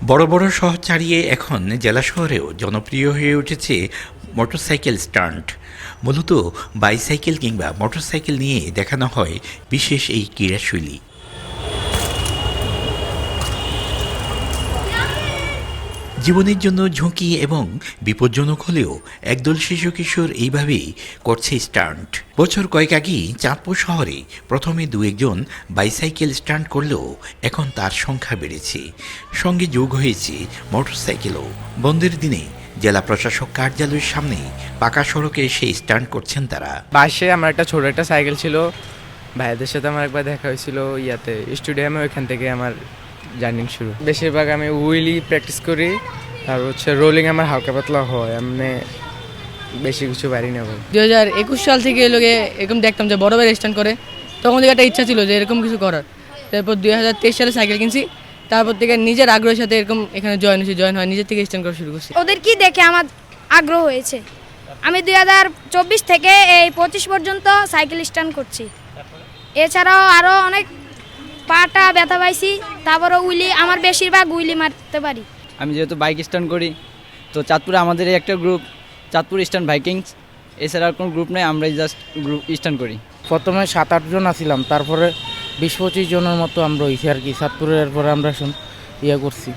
বড় বড় শহর ছাড়িয়ে এখন জেলা শহরেও জনপ্রিয় হয়ে উঠেছে মোটরসাইকেল স্টান্ট। মূলত বাইসাইকেল কিংবা মোটরসাইকেল নিয়ে দেখানো হয় বিশেষ এই ক্রীড়াশৈলী। জীবনের জন্য ঝুঁকি এবং বিপজ্জনক হলেও একদল শিশু কিশোর এইভাবেই করছে স্টান্ট। বছর কয়েক আগেই চাঁদপুর শহরে প্রথমে দু একজন বাইসাইকেল স্টান্ট করলেও এখন তার সংখ্যা বেড়েছে, সঙ্গে যোগ হয়েছে মোটরসাইকেলও। বন্ধের দিনে জেলা প্রশাসক কার্যালয়ের সামনে পাকা সড়কে এসে স্টান্ট করছেন তারা। পাশে আমার একটা ছোট একটা সাইকেল ছিল, ভাইদের সাথে আমার একবার দেখা হয়েছিল স্টেডিয়ামে, ওইখান থেকে আমার জার্নি শুরু। বেশিরভাগ আমি উইলি প্র্যাকটিস করি, আর রোলিং আমার হালকা পাতলা হয়, এমনি বেশি কিছু পারি না। 2021 সাল থেকে লোকে এরকম দেখতাম যে বড় ভাই স্ট্যান্ড করে, তখন থেকে একটা ইচ্ছা ছিল যে এরকম কিছু করার। তারপর 2023 সালে সাইকেল কিনছি, তারপর থেকে নিজের আগ্রহের সাথে এরকম এখানে জয়েন হয়, নিজের থেকে স্ট্যান্ড করা শুরু করছি। ওদের কি দেখে আমার আগ্রহ হয়েছে। আমি 2024 থেকে এই 25 পর্যন্ত সাইকেল স্ট্যান্ড করছি। এছাড়াও আরও অনেক পাটা ব্যথা পাইছি, তারপরে আমার বেশিরভাগ উইলি মারতে পারি। আমি যেহেতু বাইক স্ট্যান্ড করি, তো চাঁদপুরে আমাদের একটা গ্রুপ চাঁদপুর স্ট্যান্ড ভাইকিংস, এছাড়া আর কোনো গ্রুপ নেই, আমরাই জাস্ট গ্রুপ স্ট্যান্ড করি। প্রথমে 7-8 জন আসছিলাম, তারপরে 20-25 জনের মতো আমরা হয়েছি আর কি। চাঁদপুরের পরে আমরা করছি।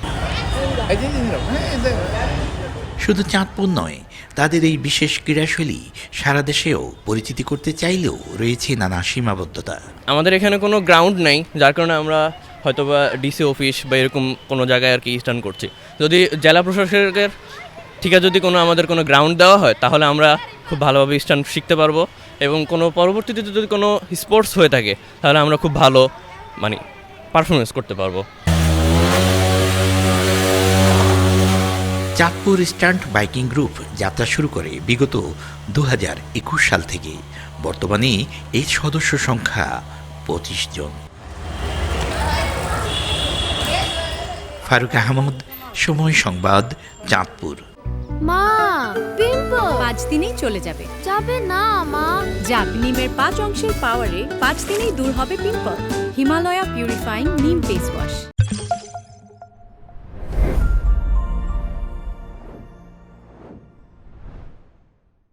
শুধু চাঁদপুর নয়, তাদের এই বিশেষ ক্রীড়াশৈলী সারা দেশেও পরিচিতি করতে চাইলেও রয়েছে নানা সীমাবদ্ধতা। আমাদের এখানে কোনো গ্রাউন্ড নেই, যার কারণে আমরা হয়তোবা ডিসি অফিস বা এরকম কোনো জায়গায় আর কি স্ট্যান্ড করছি। যদি জেলা প্রশাসকের ঠিক আছে, যদি আমাদের কোনো গ্রাউন্ড দেওয়া হয়, তাহলে আমরা খুব ভালোভাবে স্ট্যান্ড শিখতে পারবো, এবং কোনো পরবর্তীতে যদি কোনো স্পোর্টস হয়ে থাকে, তাহলে আমরা খুব ভালো পারফরমেন্স করতে পারবো। চাঁদপুর স্টান্ট বাইকিং গ্রুপ যাত্রা শুরু করে বিগত 2021 সাল থেকে। বর্তমানে এই সদস্য সংখ্যা 25 জন। ফারুক আহমদ, সময় সংবাদ, চাঁদপুর। মা, পিম্পল 5 দিনেই চলে যাবে। যাবে না মা। যাক, নিমের 5 অংশের পাওয়ারে 5 দিনেই দূর হবে পিম্পল। হিমালয়া পিউরিফাইং নিম ফেস ওয়াশ।